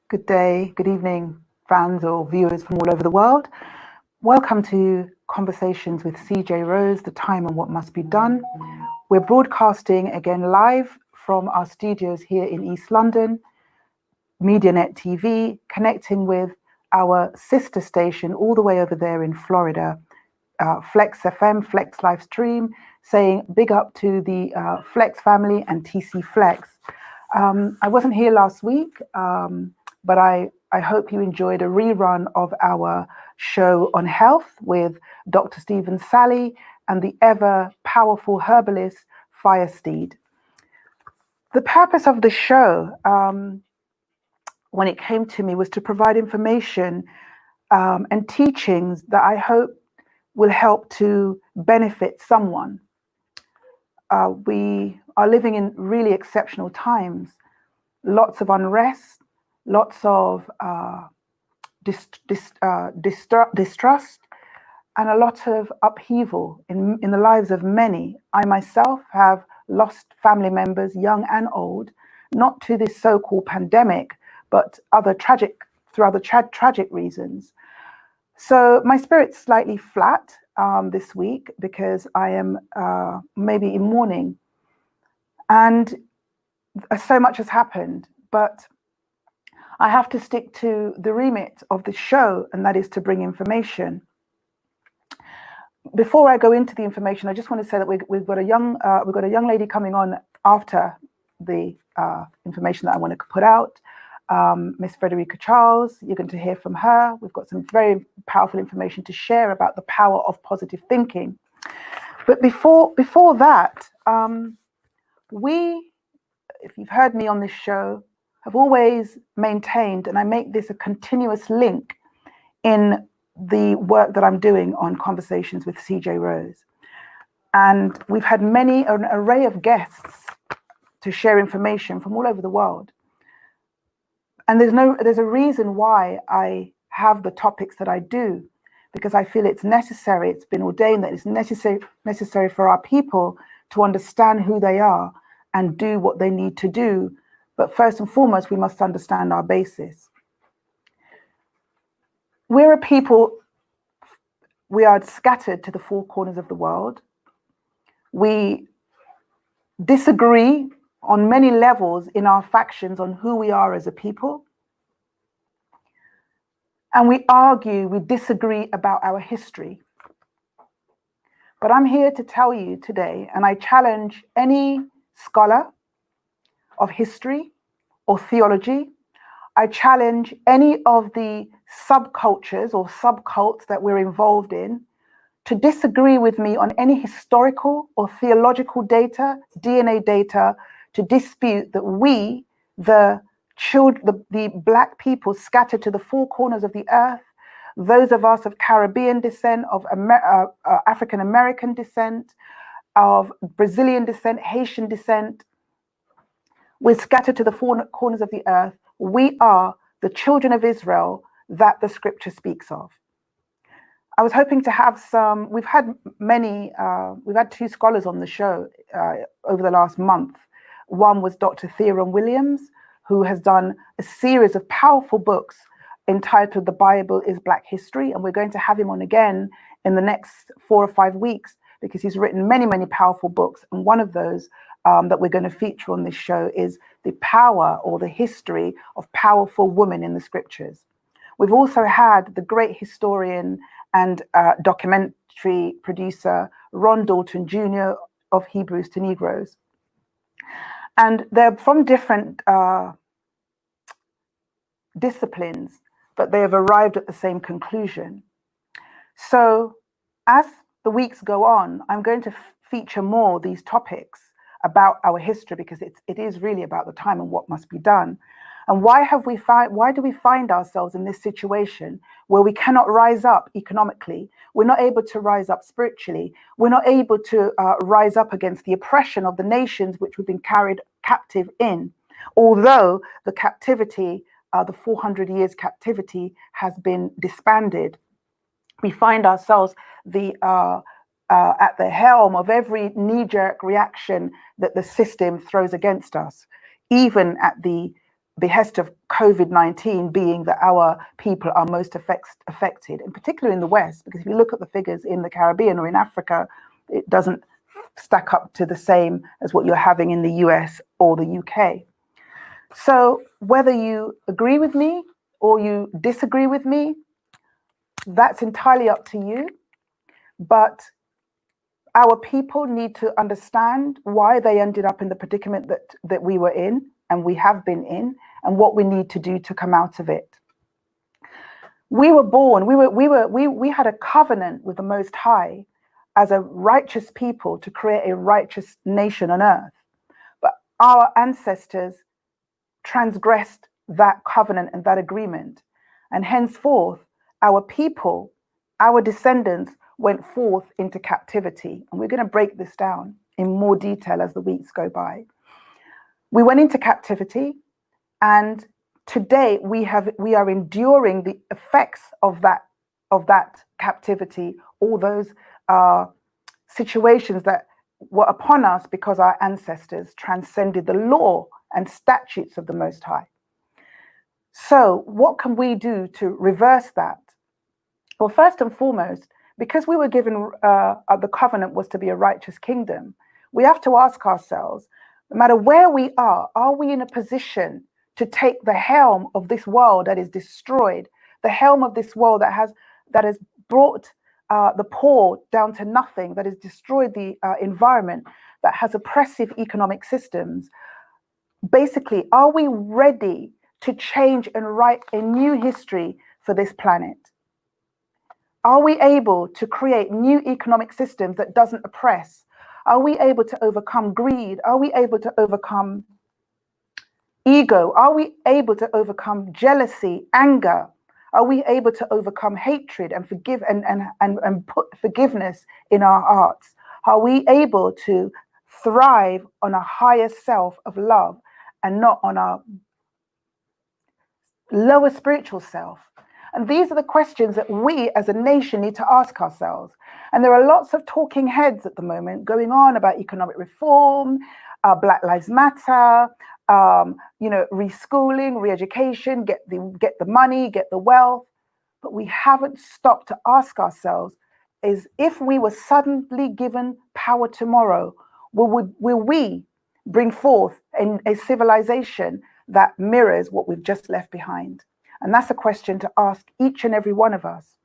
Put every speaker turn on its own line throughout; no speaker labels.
Good day, good evening, fans or viewers from all over the world. Welcome to Conversations with CJ Rose, The Time and What Must Be Done. We're broadcasting again live from our studios here in East London, MediaNet TV, connecting with our sister station all the way over there in Florida, Flex FM, Flex Live Stream, saying big up to the Flex family and TC Flex. I wasn't here last week, but I hope you enjoyed a rerun of our show on health with Dr. Stephen Sally and the ever powerful herbalist Firesteed. The purpose of the show, when it came to me, was to provide information and teachings that I hope will help to benefit someone. We are living in really exceptional times, lots of unrest, lots of distrust, and a lot of upheaval in the lives of many. I myself have lost family members, young and old, not to this so-called pandemic, but through other tragic reasons. So my spirit's slightly flat this week because I am maybe in mourning, and so much has happened, but I have to stick to the remit of the show, and that is to bring information. Before I go into the information, I just want to say that we've got a young lady coming on after the information that I want to put out. Miss Frederica Charles, you're going to hear from her. We've got some very powerful information to share about the power of positive thinking. But before that, if you've heard me on this show, have always maintained, and I make this a continuous link in the work that I'm doing on Conversations with CJ Rose. And we've had an array of guests to share information from all over the world. And there's a reason why I have the topics that I do, because I feel it's necessary. It's been ordained that it's necessary for our people to understand who they are and do what they need to do. But first and foremost, we must understand our basis. We're a people, we are scattered to the four corners of the world. We disagree on many levels in our factions on who we are as a people. And we disagree about our history. But I'm here to tell you today, and I challenge any scholar of history or theology, I challenge any of the subcultures or subcults that we're involved in to disagree with me on any historical or theological data, DNA data, to dispute that we, the Black people scattered to the four corners of the earth, those of us of Caribbean descent, of African American descent, of Brazilian descent, Haitian descent, we're scattered to the four corners of the earth. We are the children of Israel that the scripture speaks of. I was hoping to have we've had two scholars on the show over the last month. One was Dr. Theron Williams, who has done a series of powerful books entitled The Bible is Black History. And we're going to have him on again in the next 4 or 5 weeks, because he's written many, many powerful books. And one of those that we're going to feature on this show is the power or the history of powerful women in the scriptures. We've also had the great historian and documentary producer, Ron Dalton Jr. of Hebrews to Negroes. And they're from different disciplines, but they have arrived at the same conclusion. So as the weeks go on, I'm going to feature more these topics about our history, because it is really about the time and what must be done. And why do we find ourselves in this situation where we cannot rise up economically? We're not able to rise up spiritually. We're not able to rise up against the oppression of the nations which we've been carried captive in. Although the captivity, the 400 years captivity has been disbanded, we find ourselves at the helm of every knee-jerk reaction that the system throws against us, even at the behest of COVID-19 being that our people are most affected, and particularly in the West, because if you look at the figures in the Caribbean or in Africa, it doesn't stack up to the same as what you're having in the US or the UK. So whether you agree with me or you disagree with me, that's entirely up to you. But our people need to understand why they ended up in the predicament that we were in, and we have been in, and what we need to do to come out of it. We were born, we had a covenant with the Most High as a righteous people to create a righteous nation on earth. But our ancestors transgressed that covenant and that agreement. And henceforth, our people, our descendants, went forth into captivity. And we're going to break this down in more detail as the weeks go by. We went into captivity, and today we are enduring the effects of that captivity, all those situations that were upon us because our ancestors transcended the law and statutes of the Most High. So what can we do to reverse that? Well, first and foremost, because we were given the covenant was to be a righteous kingdom, we have to ask ourselves, no matter where we are we in a position to take the helm of this world that is destroyed, the helm of this world that has brought the poor down to nothing, that has destroyed the environment, that has oppressive economic systems? Basically, are we ready to change and write a new history for this planet? Are we able to create new economic systems that doesn't oppress? Are we able to overcome greed? Are we able to overcome ego? Are we able to overcome jealousy, anger? Are we able to overcome hatred and forgive and put forgiveness in our hearts? Are we able to thrive on a higher self of love and not on our lower spiritual self? And these are the questions that we as a nation need to ask ourselves. And there are lots of talking heads at the moment going on about economic reform, Black Lives Matter, reschooling, re-education, get the money, get the wealth. But we haven't stopped to ask ourselves, is if we were suddenly given power tomorrow, will we bring forth a civilization that mirrors what we've just left behind? And that's a question to ask each and every one of us.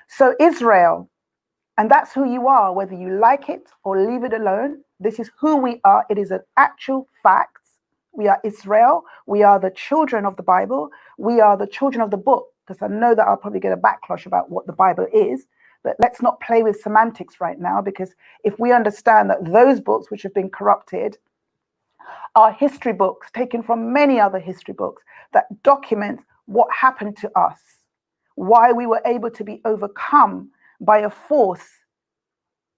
So Israel, and that's who you are, whether you like it or leave it alone. This is who we are. It is an actual fact. We are Israel. We are the children of the Bible. We are the children of the book, because I know that I'll probably get a backlash about what the Bible is. But let's not play with semantics right now, because if we understand that those books which have been corrupted are history books taken from many other history books that document what happened to us, why we were able to be overcome by a force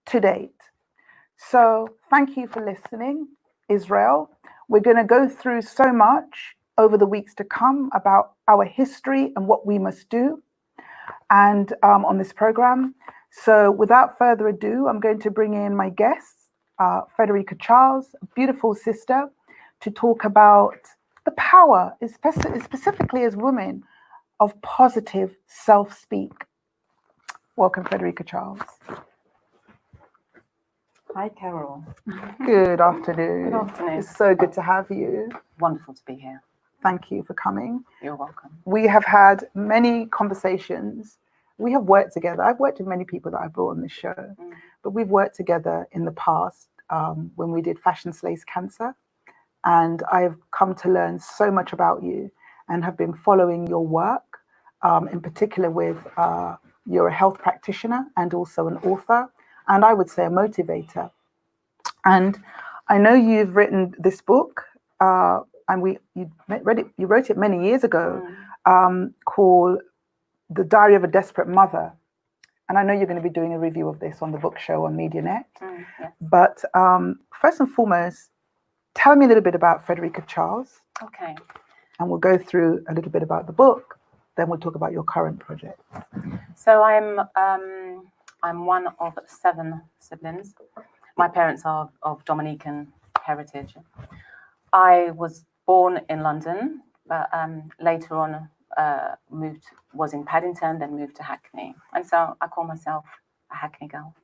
to date. So thank you for listening, Israel. We're going to go through so much over the weeks to come about our history and what we must do, and on this program. So without further ado, I'm going to bring in my guests, Frederica Charles, a beautiful sister, to talk about the power, specifically as women, of positive self-speak. Welcome, Frederica Charles.
Hi, Carol.
Good afternoon.
Good afternoon.
It's so good to have you.
Wonderful to be here.
Thank you for coming.
You're welcome.
We have had many conversations. We have worked together. I've worked with many people that I brought on this show, but we've worked together in the past when we did Fashion Slays Cancer. And I've come to learn so much about you and have been following your work, in particular with, you're a health practitioner and also an author, and I would say a motivator. And I know you've written this book, and you wrote it many years ago, called The Diary of a Desperate Mother. And I know you're going to be doing a review of this on the book show on MediaNet.
Yes.
But first and foremost, tell me a little bit about Frederica Charles.
Okay.
And we'll go through a little bit about the book. Then we'll talk about your current project.
So I'm one of 7 siblings. My parents are of Dominican heritage. I was born in London, but later on was in Paddington, then moved to Hackney. And so I call myself a Hackney girl.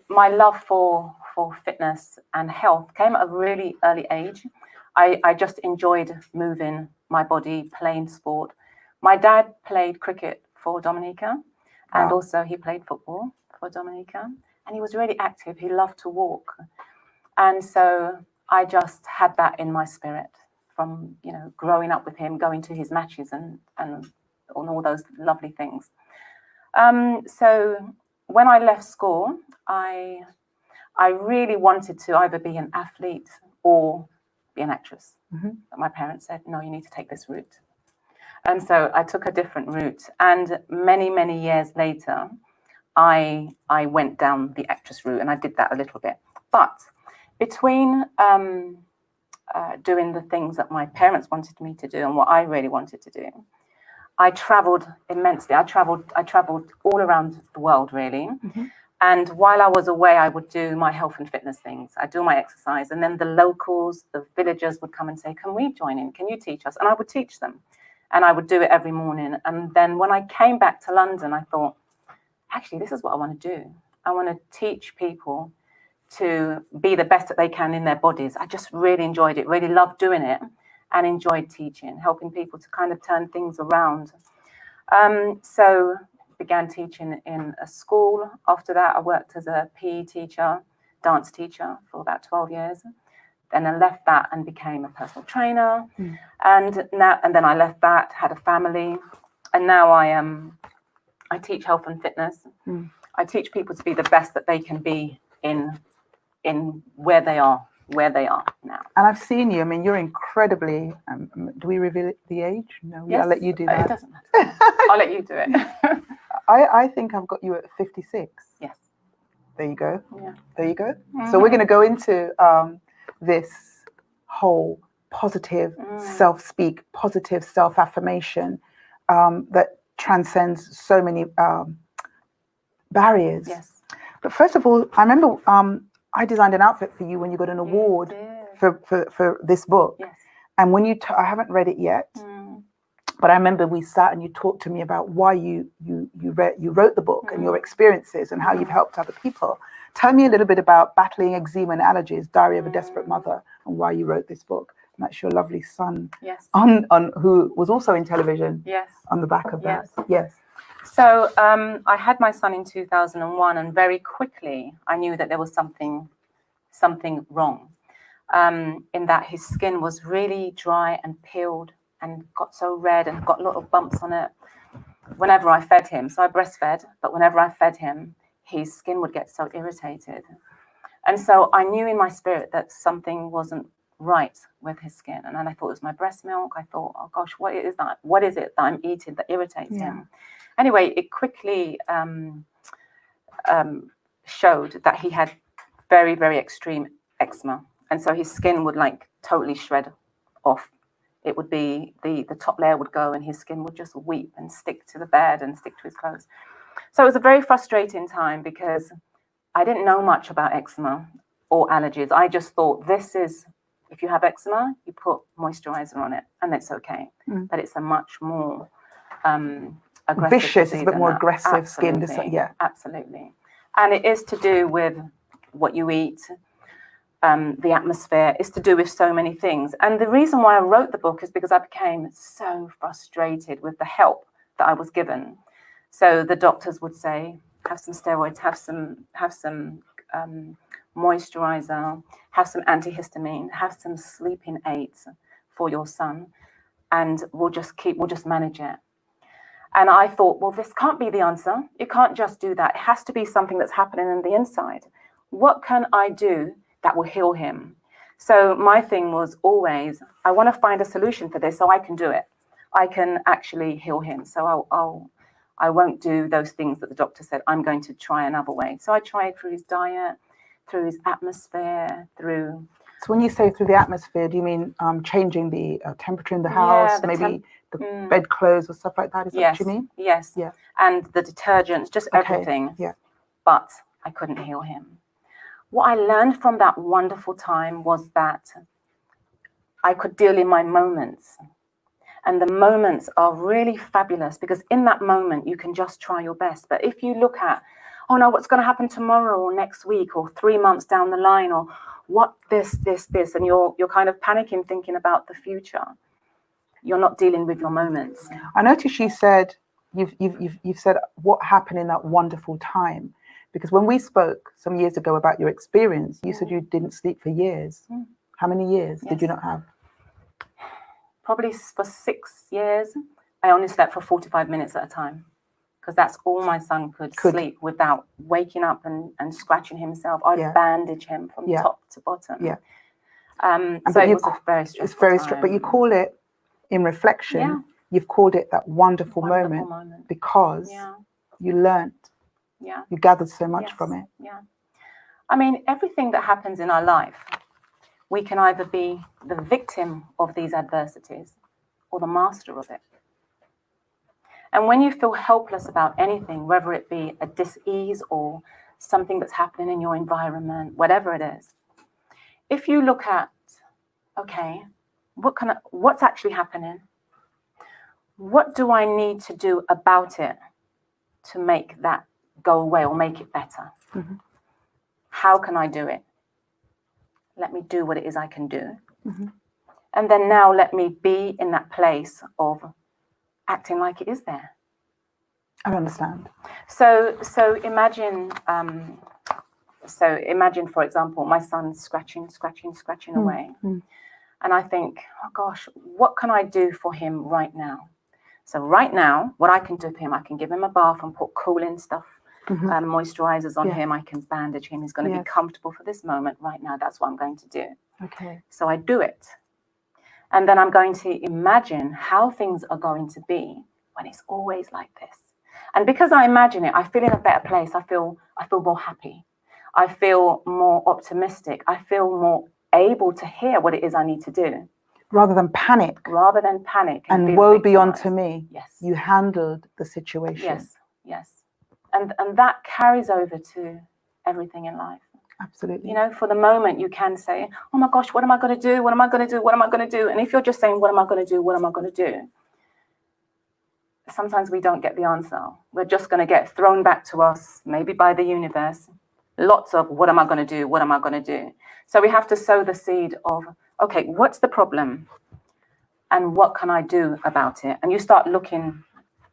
My love for fitness and health came at a really early age. I just enjoyed moving my body, playing sport. My dad played cricket for Dominica, and also he played football for Dominica, and he was really active. He loved to walk. And so I just had that in my spirit from, growing up with him, going to his matches and all those lovely things. So when I left school, I really wanted to either be an athlete or be an actress. But my parents said, no, you need to take this route. And so I took a different route. And many, many years later, I went down the actress route, and I did that a little bit. But between doing the things that my parents wanted me to do and what I really wanted to do, I traveled immensely. I traveled all around the world, really. And while I was away, I would do my health and fitness things. I'd do my exercise. And then the locals, the villagers would come and say, can we join in? Can you teach us? And I would teach them. And I would do it every morning. And then when I came back to London, I thought, actually, this is what I want to do. I want to teach people to be the best that they can in their bodies. I just really enjoyed it, really loved doing it, and enjoyed teaching, helping people to kind of turn things around. So began teaching in a school. After that, I worked as a PE teacher, dance teacher for about 12 years. Then I left that and became a personal trainer. And then I left that, had a family, and now I teach health and fitness. I teach people to be the best that they can be in where they are now.
And I've seen you. I mean, you're incredibly. Do we reveal the age? No,
yes,
I'll let you do that.
It doesn't matter. I'll let you do it.
I think I've got you at 56.
Yes.
There you go.
Yeah.
There you go. So we're going to go into this whole positive self-speak, positive self-affirmation that transcends so many barriers.
Yes.
But first of all, I remember I designed an outfit for you when you got an award for this book.
Yes.
And when I haven't read it yet, but I remember we sat and you talked to me about why you wrote the book and your experiences and how you've helped other people. Tell me a little bit about Battling Eczema and Allergies, Diary of a Desperate Mother, and why you wrote this book. And that's your lovely son, on who was also in television.
Yes.
On the back of that.
Yes. So I had my son in 2001, and very quickly I knew that there was something wrong. In that his skin was really dry and peeled and got so red and got a lot of bumps on it whenever I fed him. So I breastfed, but whenever I fed him, his skin would get so irritated. And so I knew in my spirit that something wasn't right with his skin. And then I thought it was my breast milk. I thought, oh gosh, what is that? What is it that I'm eating that irritates him? Anyway, it quickly showed that he had very, very extreme eczema. And so his skin would like totally shred off. It would be, the top layer would go and his skin would just weep and stick to the bed and stick to his clothes. So it was a very frustrating time because I didn't know much about eczema or allergies. I just thought if you have eczema, you put moisturizer on it and it's okay. But it's a much more aggressive
vicious, it's a bit more aggressive skin.
Absolutely. And it is to do with what you eat, the atmosphere. It's to do with so many things. And the reason why I wrote the book is because I became so frustrated with the help that I was given. So the doctors would say, have some steroids, have some moisturizer, have some antihistamine, have some sleeping aids for your son, and we'll just manage it. And I thought, well, this can't be the answer. You can't just do that. It has to be something that's happening on the inside. What can I do that will heal him. So my thing was always, I want to find a solution for this so I can do it. I can actually heal him. So I won't do those things that the doctor said. I'm going to try another way. So I tried through his diet, through his atmosphere, through...
So when you say through the atmosphere, do you mean changing the temperature in the house, maybe the bedclothes or stuff like that? Is that what you mean?
Yes.
Yeah.
And the detergents, just everything.
Yeah.
But I couldn't heal him. What I learned from that wonderful time was that I could deal in my moments. And the moments are really fabulous because in that moment, you can just try your best. But if you look at, oh no, what's going to happen tomorrow or next week or 3 months down the line, or what this, and you're kind of panicking, thinking about the future, you're not dealing with your moments.
I noticed you said, you've said what happened in that wonderful time. Because when we spoke some years ago about your experience, you said you didn't sleep for years. How many years did you not have?
Probably for 6 years. I only slept for 45 minutes at a time because that's all my son could sleep without waking up and scratching himself. I'd bandage him from top to bottom. So it was a very stressful time.
But you call it, in reflection, you've called it that wonderful moment because you learned. You gathered so much from it.
I mean, everything that happens in our life, we can either be the victim of these adversities or the master of it. And when you feel helpless about anything, whether it be a dis-ease or something that's happening in your environment, whatever it is, if you look at, okay, what's actually happening? What do I need to do about it to make that go away or make it better? How can I do it? Let me do what it is I can do. And then now let me be in that place of acting like it is there.
I understand.
So imagine, for example, my son's scratching away. And I think, oh gosh, what can I do for him right now? So right now, what I can do for him, I can give him a bath and put cooling stuff, moisturizers on him. I can bandage him. He's going to be comfortable for this moment right now. That's what I'm going to do.
Okay.
So I do it. And then I'm going to imagine how things are going to be when it's always like this. And because I imagine it, I feel in a better place. I feel more happy. I feel more optimistic. I feel more able to hear what it is I need to do.
Rather than panic.
And
woe be unto me.
Yes.
You handled the situation.
Yes. And that carries over to everything in life.
Absolutely.
You know, for the moment you can say, oh my gosh, what am I going to do? What am I going to do? What am I going to do? And if you're just saying, what am I going to do? What am I going to do? Sometimes we don't get the answer. We're just going to get thrown back to us, maybe by the universe. Lots of, what am I going to do? What am I going to do? So we have to sow the seed of, okay, what's the problem? And what can I do about it? And you start looking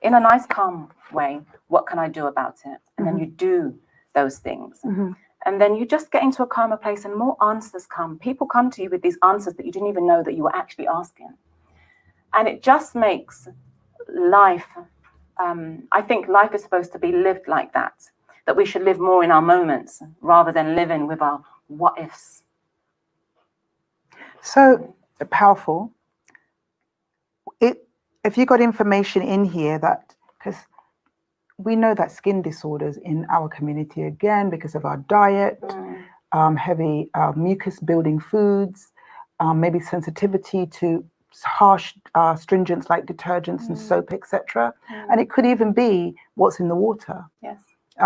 in a nice, calm way, what can I do about it? And then you do those things. And then you just get into a calmer place and more answers come. People come to you with these answers that you didn't even know that you were actually asking. And it just makes life, I think life is supposed to be lived like that we should live more in our moments rather than living with our what ifs.
So powerful. If you got information in here that, because we know that skin disorders in our community, again, because of our diet, heavy mucus building foods, maybe sensitivity to harsh stringents like detergents and soap, etc. And it could even be what's in the water.
Yes.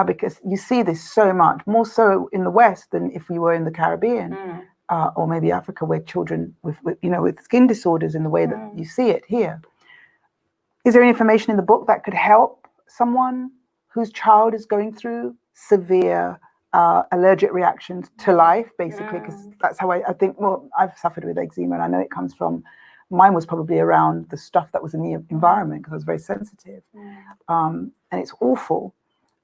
Because you see this so much, more so in the West than if we were in the Caribbean or maybe Africa, where children with skin disorders in the way that you see it here. Is there any information in the book that could help someone whose child is going through severe allergic reactions to life, basically? Because that's how I think, well, I've suffered with eczema and I know it comes from, mine was probably around the stuff that was in the environment because I was very sensitive. And it's awful.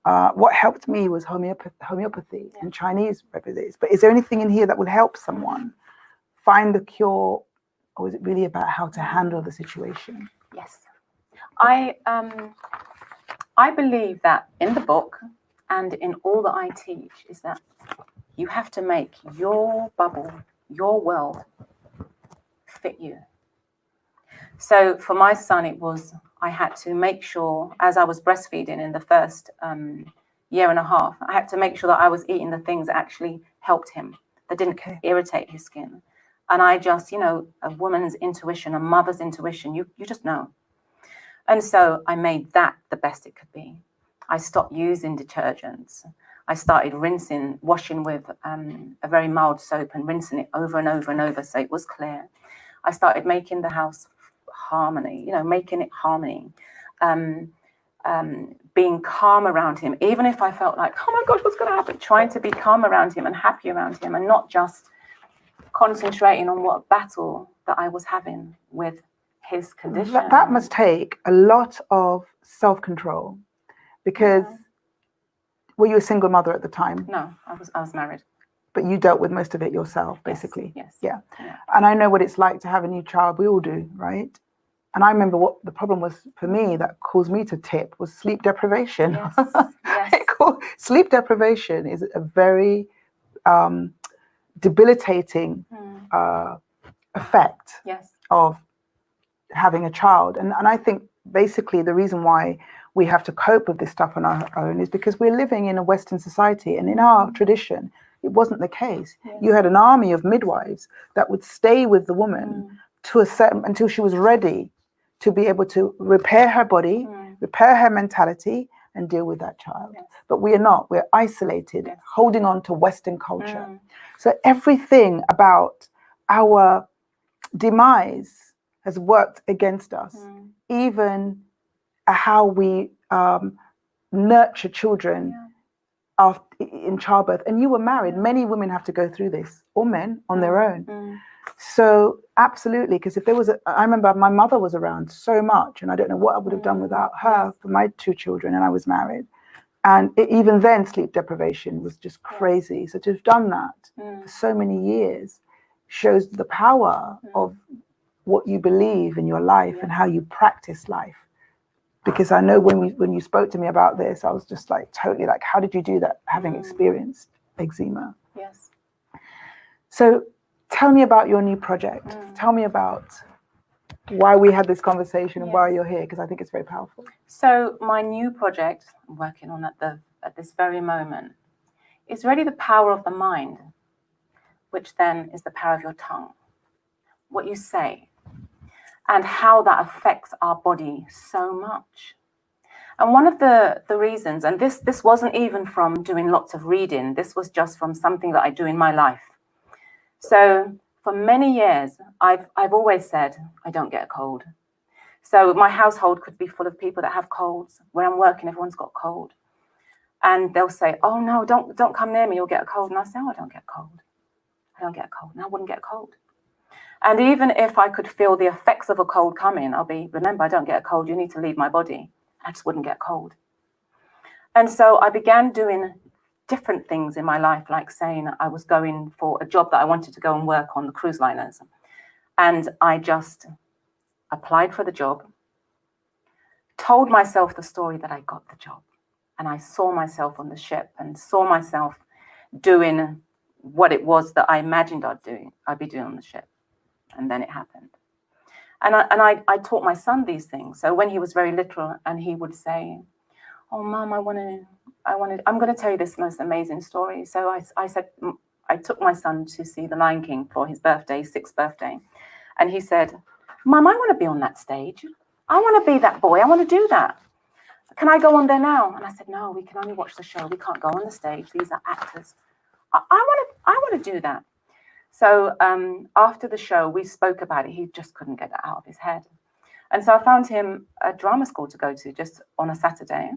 What helped me was homeopathy and Chinese remedies. But is there anything in here that would help someone find the cure, or is it really about how to handle the situation?
Yes. I believe that in the book and in all that I teach is that You have to make your bubble, your world, fit you. So for my son, it was, I had to make sure, as I was breastfeeding in the first year and a half, I had to make sure that I was eating the things that actually helped him, that didn't irritate his skin. And I just, you know, a woman's intuition, a mother's intuition, you just know. And so I made that the best it could be. I stopped using detergents. I started washing with a very mild soap and rinsing it over and over and over so it was clear. I started making the house harmony, you know, making it harmony. Being calm around him, even if I felt like, oh my gosh, what's going to happen? Trying to be calm around him and happy around him, and not just concentrating on what battle that I was having with his condition.
That must take a lot of self-control, because were you a single mother at the time?
No, I was married.
But you dealt with most of it yourself, basically.
Yes.
Yeah. And I know what it's like to have a new child. We all do, right? And I remember what the problem was for me that caused me to tip was sleep deprivation.
Yes.
Sleep deprivation is a very debilitating effect of having a child. And I think basically the reason why we have to cope with this stuff on our own is because we're living in a Western society, and in our tradition, it wasn't the case. You had an army of midwives that would stay with the woman to a certain, until she was ready to be able to repair her body, repair her mentality, and deal with that child. But we are not. We're isolated, holding on to Western culture. So everything about our demise has worked against us, even how we nurture children after, in childbirth. And you were married. Many women have to go through this, or men on their own. So absolutely, because if there was I remember my mother was around so much, and I don't know what I would have done without her for my 2 children, and I was married. And even then, sleep deprivation was just crazy. So to have done that for so many years shows the power of what you believe in your life and how you practice life. Because I know when you spoke to me about this, I was just like totally like, how did you do that, having experienced eczema?
Yes.
So tell me about your new project. Tell me about why we had this conversation and why you're here, because I think it's very powerful.
So my new project I'm working on at this very moment is really the power of the mind, which then is the power of your tongue, what you say, and how that affects our body so much. And one of the reasons, and this wasn't even from doing lots of reading, this was just from something that I do in my life. So for many years, I've always said, I don't get a cold. So my household could be full of people that have colds. Where I'm working, everyone's got a cold. And they'll say, oh no, don't come near me, you'll get a cold. And I say, oh, I don't get a cold. I don't get a cold. And I wouldn't get a cold. And even if I could feel the effects of a cold coming, remember, I don't get a cold, you need to leave my body. I just wouldn't get a cold. And so I began doing different things in my life, like saying I was going for a job that I wanted to go and work on the cruise liners. And I just applied for the job, told myself the story that I got the job. And I saw myself on the ship and saw myself doing what it was that I imagined I'd be doing on the ship. And then it happened. And I taught my son these things. So when he was very little and he would say, oh, Mom, I'm going to tell you this most amazing story. So I said, I took my son to see The Lion King for his birthday, 6th birthday. And he said, Mom, I want to be on that stage. I want to be that boy. I want to do that. Can I go on there now? And I said, no, we can only watch the show. We can't go on the stage. These are actors. I want to do that. So after the show, we spoke about it. He just couldn't get that out of his head. And so I found him a drama school to go to just on a Saturday.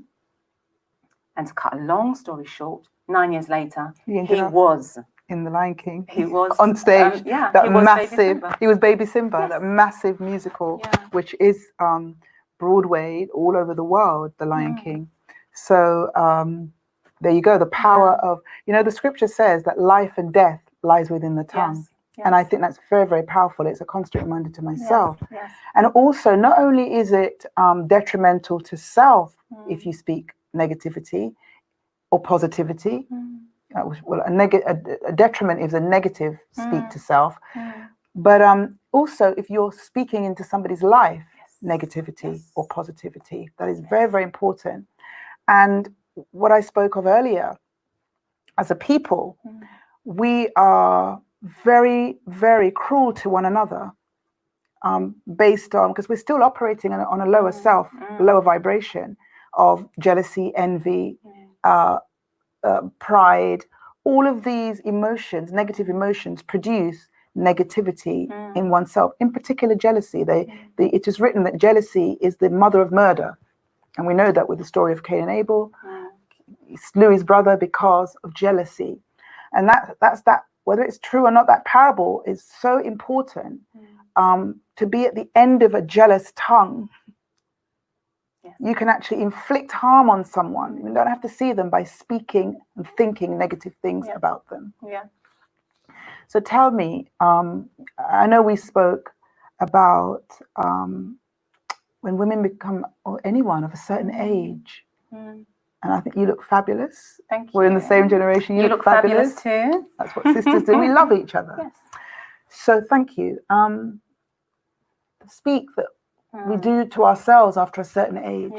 And to cut a long story short, 9 years later, he was
in The Lion King.
He was
on stage. He was Baby Simba,
Yes.
that massive musical, which is Broadway all over the world, The Lion King. So there you go. The power of, the scripture says that life and death lies within the tongue.
Yes. Yes.
And I think that's very, very powerful. It's a constant reminder to myself.
Yes.
And also, not only is it detrimental to self if you speak negativity or positivity, well, a detriment is a negative speak to self. But also, if you're speaking into somebody's life, negativity or positivity, that is very, very important. And what I spoke of earlier, as a people, we are very, very cruel to one another, based on, because we're still operating on a lower self, lower vibration of jealousy, envy, pride. All of these emotions, negative emotions, produce negativity in oneself. In particular, jealousy. It is written that jealousy is the mother of murder, and we know that with the story of Cain and Abel. He slew his brother because of jealousy, and that's that. Whether it's true or not, that parable is so important. To be at the end of a jealous tongue. You can actually inflict harm on someone. You don't have to see them by speaking and thinking negative things about them. So tell me, I know we spoke about when women become, or anyone of a certain age, and I think you look fabulous.
Thank you.
We're in the same generation. You look fabulous
too.
That's what sisters do. We love each other.
Yes.
So thank you. Speak that we do to ourselves after a certain age.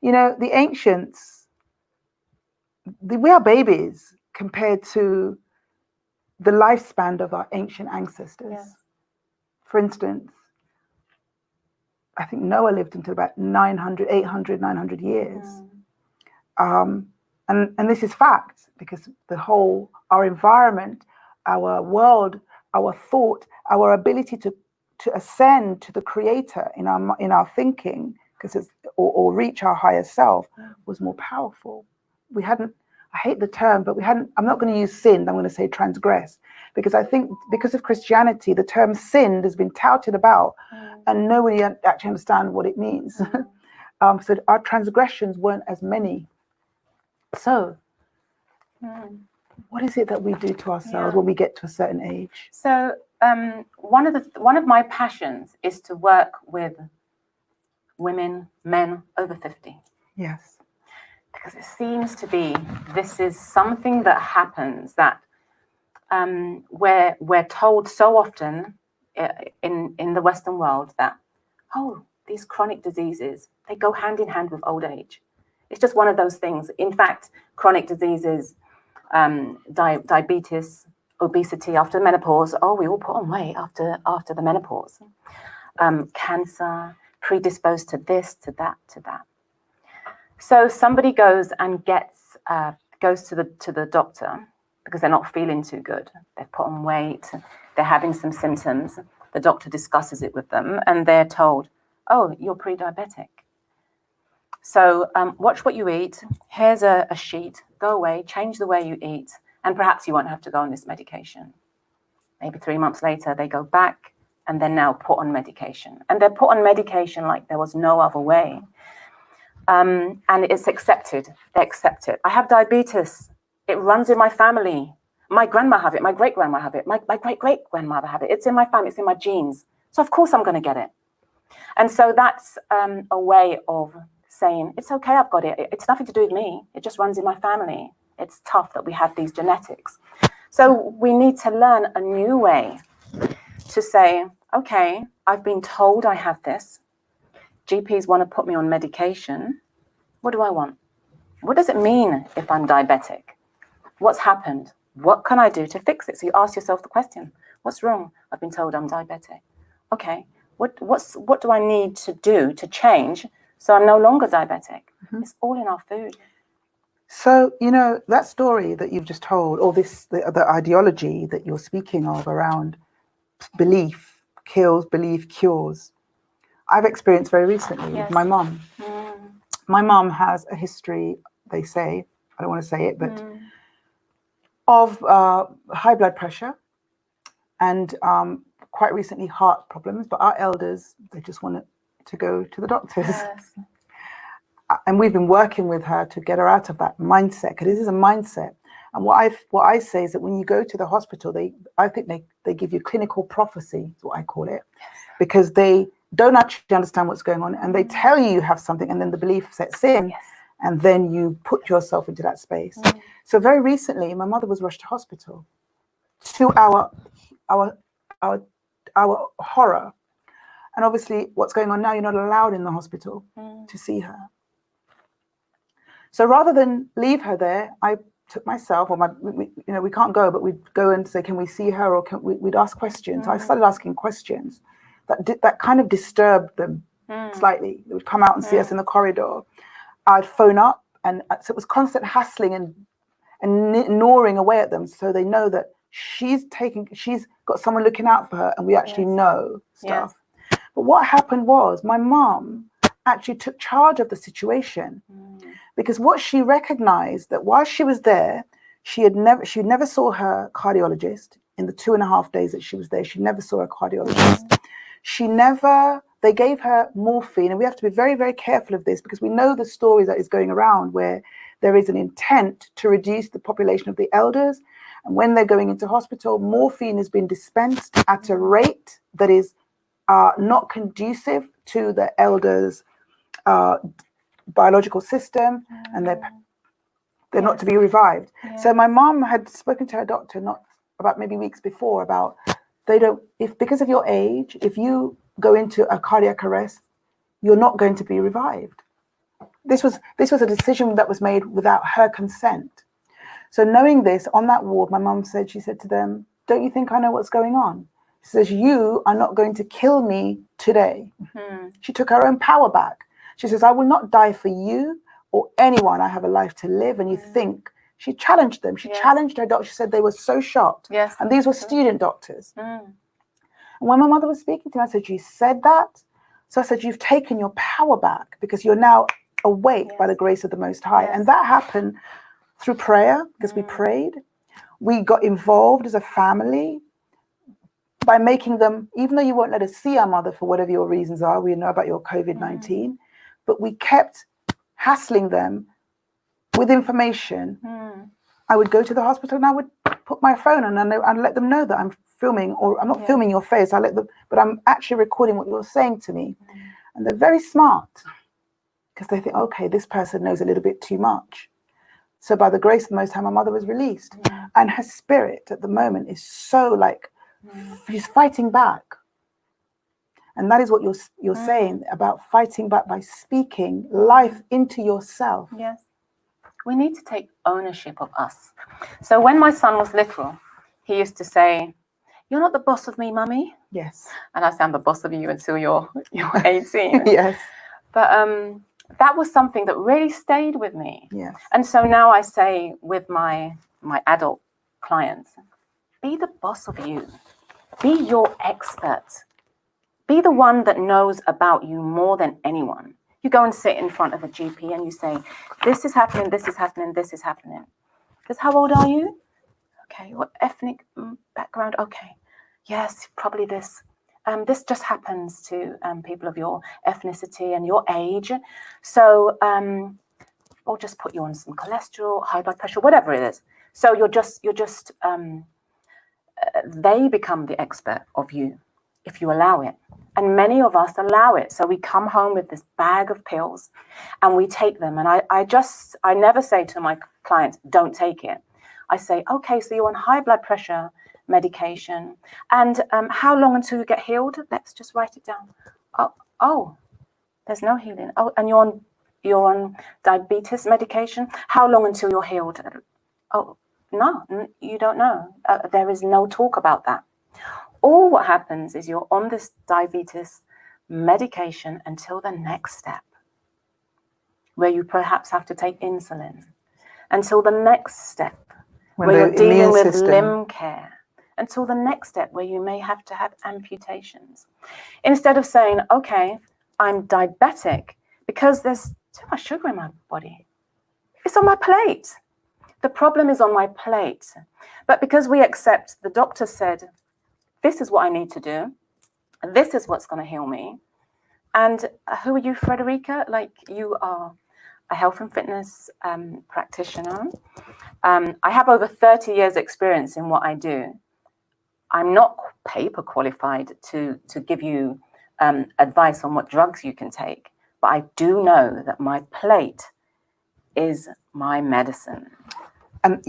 You know, the ancients, we are babies compared to the lifespan of our ancient ancestors. For instance, I think Noah lived until about 800, 900 years. And this is fact, because our environment, our world, our thought, our ability to ascend to the creator in our thinking, or reach our higher self, was more powerful. We hadn't, I hate the term, but I'm not going to use sinned, I'm going to say transgressed, because I think because of Christianity, the term sinned has been touted about and nobody actually understands what it means. So our transgressions weren't as many. So what is it that we do to ourselves when we get to a certain age?
So one of my passions is to work with women, men over 50.
Yes.
Because it seems to be, this is something that happens that we're told so often in the Western world that, these chronic diseases, they go hand in hand with old age. It's just one of those things. In fact, chronic diseases, diabetes, obesity after menopause, we all put on weight after the menopause. Cancer, predisposed to this, to that, to that. So somebody goes and goes to the doctor because they're not feeling too good. They've put on weight, they're having some symptoms. The doctor discusses it with them and they're told, you're pre-diabetic. So watch what you eat. Here's a sheet. Go away, change the way you eat, and perhaps you won't have to go on this medication. Maybe 3 months later, they go back and they're now put on medication. And they're put on medication like there was no other way. And it's accepted. They accept it. I have diabetes. It runs in my family. My grandma have it. My great-grandma have it. My great-great-grandmother have it. It's in my family. It's in my genes. So of course I'm going to get it. And so that's a way of saying, it's okay, I've got it. It's nothing to do with me. It just runs in my family. It's tough that we have these genetics. So we need to learn a new way to say, okay, I've been told I have this. GPs want to put me on medication. What do I want? What does it mean if I'm diabetic? What's happened? What can I do to fix it? So you ask yourself the question, what's wrong? I've been told I'm diabetic. Okay, what do I need to do to change so I'm no longer diabetic? It's all in our food.
So, that story that you've just told, or the ideology that you're speaking of around belief kills, belief cures, I've experienced very recently with my mum. My mum has a history, they say, I don't want to say it, but of high blood pressure and quite recently heart problems. But our elders, they just wanted to go to the doctors.
Yes.
And we've been working with her to get her out of that mindset, because this is a mindset. And what I say is that when you go to the hospital, I think they give you clinical prophecy, is what I call it, because they don't actually understand what's going on, and they tell you have something, and then the belief sets in, and then you put yourself into that space. So very recently, my mother was rushed to hospital. To our horror. And obviously what's going on now, you're not allowed in the hospital to see her. So rather than leave her there, I took myself, or we can't go, but we'd go and say, can we see her? Or we'd ask questions. I started asking questions that kind of disturbed them slightly. They would come out and see us in the corridor. I'd phone up, and so it was constant hassling and gnawing away at them, so they know that she's got someone looking out for her, and we actually know stuff. But what happened was my mom actually took charge of the situation, because what she recognized, that while she was there, she never saw her cardiologist in the 2.5 days that she was there. She never saw a cardiologist. They gave her morphine, and we have to be very, very careful of this, because we know the stories that is going around where there is an intent to reduce the population of the elders. And when they're going into hospital, morphine has been dispensed at a rate that is not conducive to the elders' biological system, and they're not to be revived. So my mom had spoken to her doctor not about maybe weeks before about because of your age, if you go into a cardiac arrest, you're not going to be revived. This was a decision that was made without her consent. So knowing this, on that ward, my mum said to them, don't you think I know what's going on? She says, you are not going to kill me today. She took her own power back. She says, I will not die for you or anyone. I have a life to live. And you think, she challenged them. She challenged her doctor. She said they were so shocked.
Yes.
And these were student doctors. And when my mother was speaking to me, I said, you said that? So I said, you've taken your power back, because you're now awake by the grace of the Most High. And that happened through prayer, because we prayed. We got involved as a family by making them, even though you won't let us see our mother for whatever your reasons are, we know about your COVID-19, but we kept hassling them with information. I would go to the hospital and I would put my phone on and I'd let them know that I'm filming, or I'm not filming your face, but I'm actually recording what you're saying to me. And they're very smart, because they think, okay, this person knows a little bit too much. So by the grace of the Most High, my mother was released. And her spirit at the moment is so she's fighting back. And that is what you're saying about fighting back by speaking life into yourself.
Yes. We need to take ownership of us. So when my son was little, he used to say, you're not the boss of me, mummy.
Yes.
And I say, I'm the boss of you until you're 18.
Yes.
But that was something that really stayed with me.
Yes.
And so now I say with my adult clients, be the boss of you. Be your expert. Be the one that knows about you more than anyone. You go and sit in front of a GP and you say, this is happening, this is happening, this is happening. Because how old are you? Okay, what ethnic background? Okay, yes, probably this. This just happens to people of your ethnicity and your age. So we'll just put you on some cholesterol, high blood pressure, whatever it is. So they become the expert of you if you allow it. And many of us allow it. So we come home with this bag of pills and we take them. And I never say to my clients, don't take it. I say, okay, so you're on high blood pressure medication. And how long until you get healed? Let's just write it down. Oh, there's no healing. Oh, and you're on diabetes medication. How long until you're healed? Oh, no, you don't know. There is no talk about that. All what happens is you're on this diabetes medication until the next step, where you perhaps have to take insulin, until the next step, where you're dealing with limb care, until the next step where you may have to have amputations. Instead of saying, okay, I'm diabetic because there's too much sugar in my body. It's on my plate. The problem is on my plate. But because we accept, the doctor said, this is what I need to do. This is what's going to heal me. And who are you, Frederica? Like, you are a health and fitness practitioner. I have over 30 years experience in what I do. I'm not paper qualified to give you advice on what drugs you can take, but I do know that my plate is my medicine.
And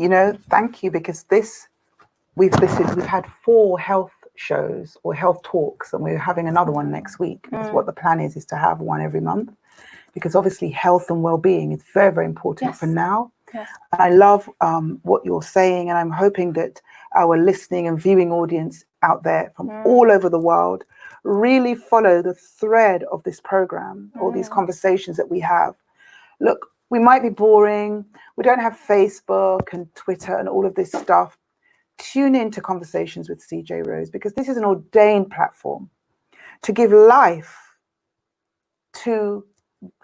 thank you, because we've had 4 health shows or health talks, and we're having another one next week, because what the plan is to have one every month, because obviously health and well-being is very, very important for now.
Yes.
And I love what you're saying, and I'm hoping that our listening and viewing audience out there from all over the world really follow the thread of this program, all these conversations that we have. Look, we might be boring. We don't have Facebook and Twitter and all of this stuff. Tune into Conversations with CJ Rose, because this is an ordained platform to give life to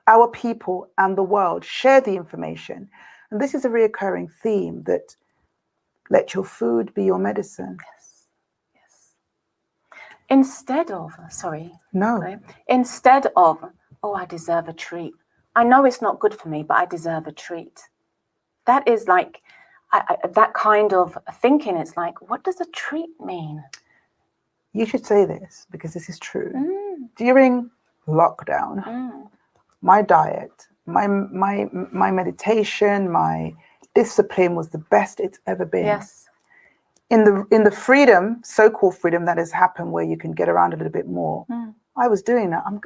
our people and the world. Share the information. And this is a reoccurring theme, that let your food be your medicine.
Yes. Instead of, oh, I deserve a treat. I know it's not good for me, but I deserve a treat. That is like, that kind of thinking. It's like, what does a treat mean?
You should say this, because this is true. During lockdown, my diet, my meditation, my discipline was the best it's ever been.
Yes.
In the freedom, so-called freedom, that has happened, where you can get around a little bit more, I was doing that. I'm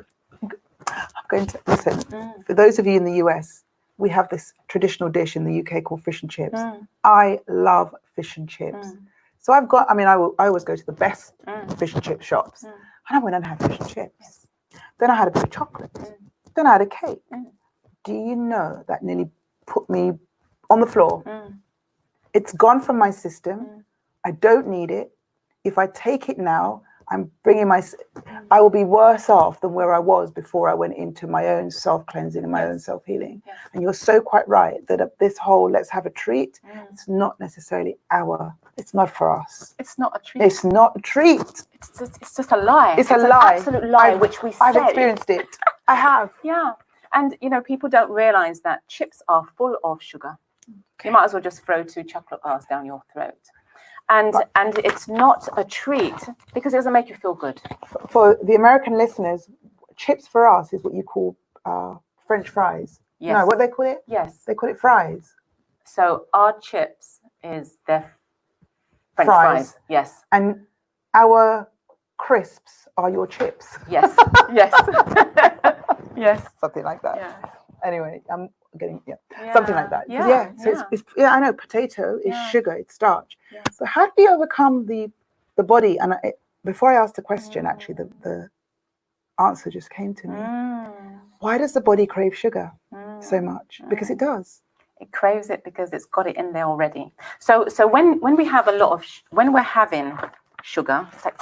going to listen. For those of you in the US, we have this traditional dish in the UK called fish and chips. I love fish and chips. So I always go to the best fish and chip shops. And I went and had fish and chips.
Yes.
Then I had a bit of chocolate. Then I had a cake. Do you know that nearly put me on the floor? It's gone from my system. I don't need it. If I take it now, I will be worse off than where I was before I went into my own self-cleansing and my own self-healing. Yes. And you're so quite right that this whole let's have a treat, it's not necessarily it's not for us.
It's not a treat.
It's not a treat.
It's just a lie.
It's a lie.
An absolute lie, I've
experienced it. I have.
Yeah. And, people don't realize that chips are full of sugar. Okay. You might as well just throw 2 chocolate bars down your throat. And it's not a treat because it doesn't make you feel good.
For the American listeners, chips for us is what you call French fries.
Yes.
No, what they call it?
Yes.
They call it fries.
So our chips is their French fries. Yes.
And our crisps are your chips.
Yes. Yes. Yes.
Something like that.
Yeah.
Anyway, I'm getting something like that. So it's I know potato is sugar, it's starch. Yes. So how do you overcome the body? And before I asked the question, actually, the answer just came to me. Why does the body crave sugar so much? Because it does.
It craves it because it's got it in there already. So when we have a lot of when we're having sugar, it's like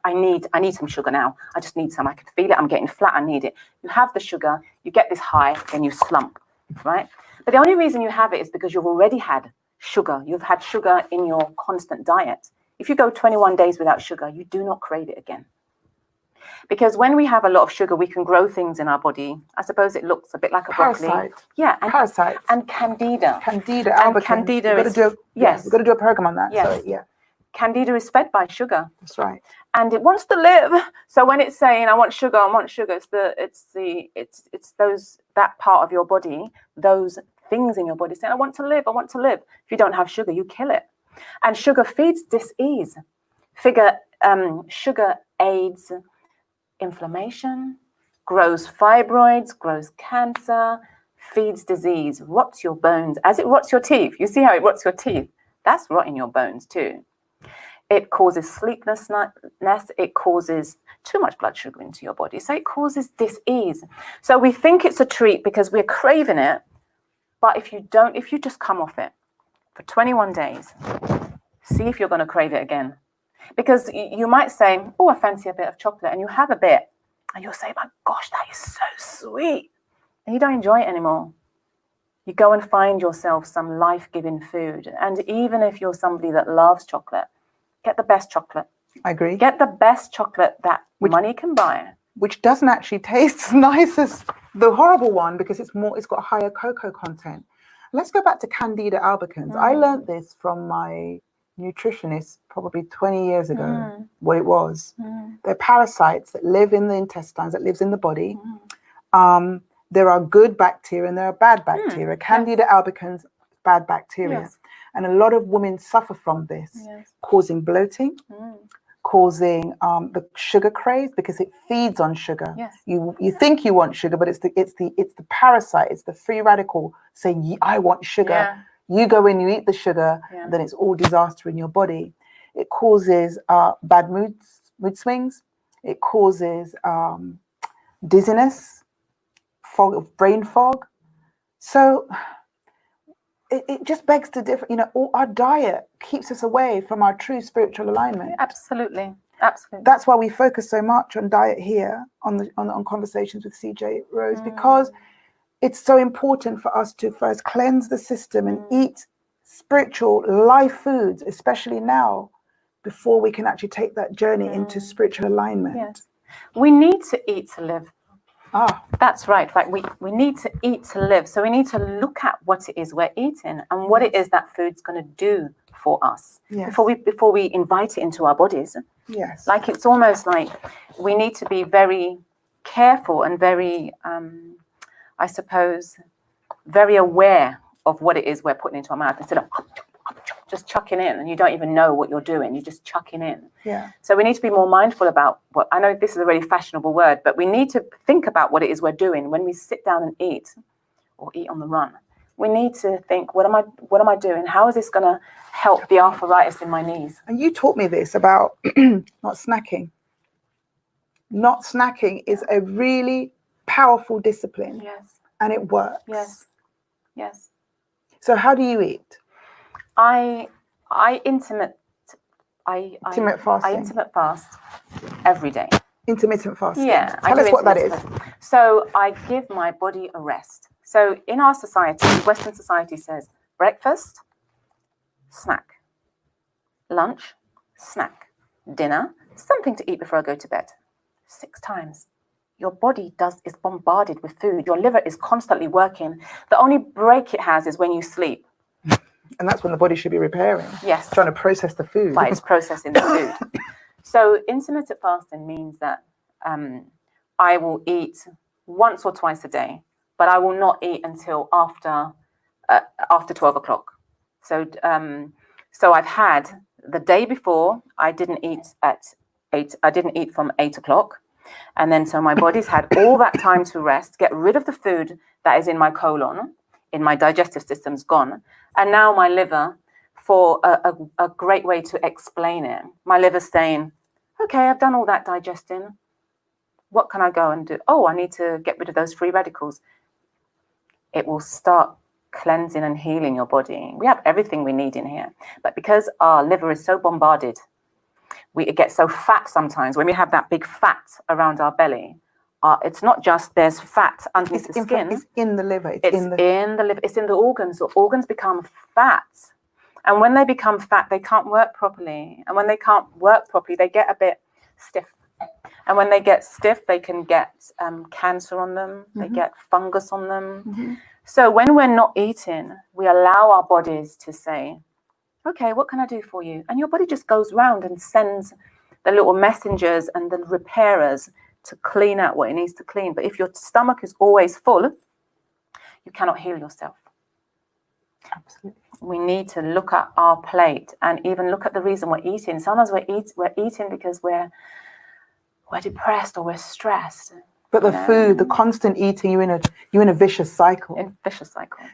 I need some sugar now. I just need some. I can feel it. I'm getting flat. I need it. You have the sugar. You get this high, then you slump, right? But the only reason you have it is because you've already had sugar. You've had sugar in your constant diet. If you go 21 days without sugar, you do not crave it again. Because when we have a lot of sugar, we can grow things in our body. I suppose it looks a bit like a broccoli. Yeah, and
parasite.
And candida.
Candida albicans.
And candida
we've got to do a program on that.
Yes.
So,
Candida is fed by sugar.
That's right.
And it wants to live. So when it's saying I want sugar, it's that part of your body, those things in your body saying I want to live. If you don't have sugar, you kill it. And sugar feeds dis-ease. Sugar aids inflammation, grows fibroids, grows cancer, feeds disease, rots your bones as it rots your teeth. You see how it rots your teeth? That's rotting your bones too. It causes sleeplessness. It causes too much blood sugar into your body. So it causes dis-ease. So we think it's a treat because we're craving it. But if you just come off it for 21 days, see if you're going to crave it again. Because you might say, oh, I fancy a bit of chocolate. And you have a bit. And you'll say, my gosh, that is so sweet. And you don't enjoy it anymore. You go and find yourself some life-giving food. And even if you're somebody that loves chocolate, get the best chocolate.
I agree.
Get the best chocolate that money can buy.
Which doesn't actually taste as nice as the horrible one because it's got higher cocoa content. Let's go back to Candida albicans. I learned this from my nutritionist probably 20 years ago, what it was. They're parasites that live in the intestines, that lives in the body. There are good bacteria and there are bad bacteria. Candida albicans, bad bacteria.
Yes.
And a lot of women suffer from this,
Yes.
causing bloating, causing the sugar craze, because it feeds on sugar.
Yes.
You think you want sugar, but it's the parasite, it's the free radical saying, I want sugar.
Yeah.
You go in, you eat the sugar, and then it's all disaster in your body. It causes bad mood swings. It causes dizziness, brain fog. So it just begs to differ. All our diet keeps us away from our true spiritual alignment.
Absolutely. Absolutely.
That's why we focus so much on diet here on Conversations with CJ Rose, because it's so important for us to first cleanse the system and eat spiritual life foods, especially now, before we can actually take that journey into spiritual alignment.
Yes. We need to eat to live. That's right. Like we need to eat to live. So we need to look at what it is we're eating and what it is that food's going to do for us before we invite it into our bodies.
Yes.
Like it's almost like we need to be very careful and very, I suppose, very aware of what it is we're putting into our mouth instead of just chucking in, and you don't even know what you're doing. You're just chucking in.
Yeah.
So we need to be more mindful about what, I know this is a really fashionable word, but we need to think about what it is we're doing when we sit down and eat or eat on the run. We need to think, what am I doing? How is this going to help the arthritis in my knees?
And you taught me this about not snacking. Not snacking is a really powerful discipline.
Yes.
And it works.
Yes. Yes.
So how do you eat?
I intermittent fast every day.
Intermittent fasting.
Yeah.
Tell us what that is.
So I give my body a rest. So in our society, Western society says breakfast, snack, lunch, snack, dinner, something to eat before I go to bed. 6 times. Your body is bombarded with food. Your liver is constantly working. The only break it has is when you sleep.
And that's when the body should be repairing.
Yes.
Trying to process the food.
But it's processing the food. So intermittent fasting means that I will eat once or twice a day, but I will not eat until after 12 o'clock. So I've had the day before, I didn't eat at 8. I didn't eat from 8 o'clock. And then so my body's had all that time to rest, get rid of the food that is in my colon, in my digestive system's gone. And now my liver, for a great way to explain it, my liver's saying, okay, I've done all that digesting. What can I go and do? Oh, I need to get rid of those free radicals. It will start cleansing and healing your body. We have everything we need in here. But because our liver is so bombarded, it gets so fat sometimes. When we have that big fat around our belly, it's not just there's fat underneath the skin.
It's in the liver.
It's in the liver. It's in the organs. The organs become fat. And when they become fat, they can't work properly. And when they can't work properly, they get a bit stiff. And when they get stiff, they can get cancer on them. They get fungus on them. So when we're not eating, we allow our bodies to say, okay, what can I do for you? And your body just goes round and sends the little messengers and the repairers to clean out what it needs to clean. But if your stomach is always full, you cannot heal yourself.
Absolutely.
We need to look at our plate and even look at the reason we're eating. Sometimes we're eating because we're depressed or we're stressed.
But the food, the constant eating, you're in a vicious cycle.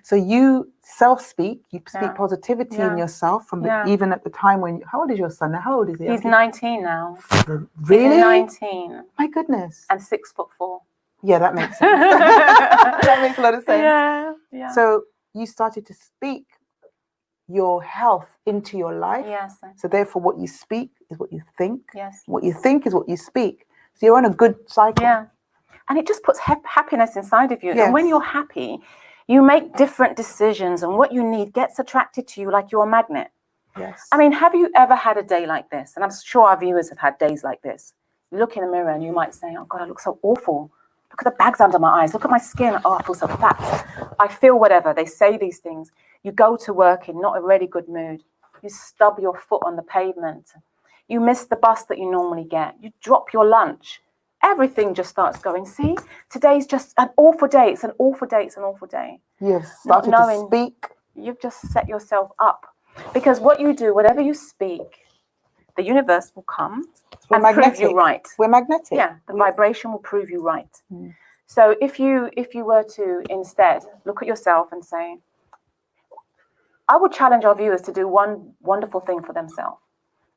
So you self-speak, you speak positivity in yourself from even at the time when. How old is your son now? How old is he?
He's 19 now.
Really?
He's 19.
My goodness.
And 6'4".
Yeah, that makes sense. That makes a lot of sense.
Yeah.
So you started to speak your health into your life.
Yes.
So therefore, what you speak is what you think.
Yes.
What you think is what you speak. So you're on a good cycle.
Yeah. And it just puts happiness inside of you.
Yes.
And when you're happy, you make different decisions, and what you need gets attracted to you like you're a magnet.
Yes.
I mean, have you ever had a day like this? And I'm sure our viewers have had days like this. You look in the mirror and you might say, oh God, I look so awful. Look at the bags under my eyes. Look at my skin. Oh, I feel so fat. I feel whatever. They say these things. You go to work in not a really good mood. You stub your foot on the pavement. You miss the bus that you normally get. You drop your lunch. everything just starts going, see, today's just an awful day. It's an awful day. It's an awful day.
You've started to speak.
You've just set yourself up. Because what you do, whatever you speak, the universe will come and prove you right.
We're magnetic.
Yeah, the vibration will prove you right. So if you were to instead look at yourself and say, I would challenge our viewers to do one wonderful thing for themselves,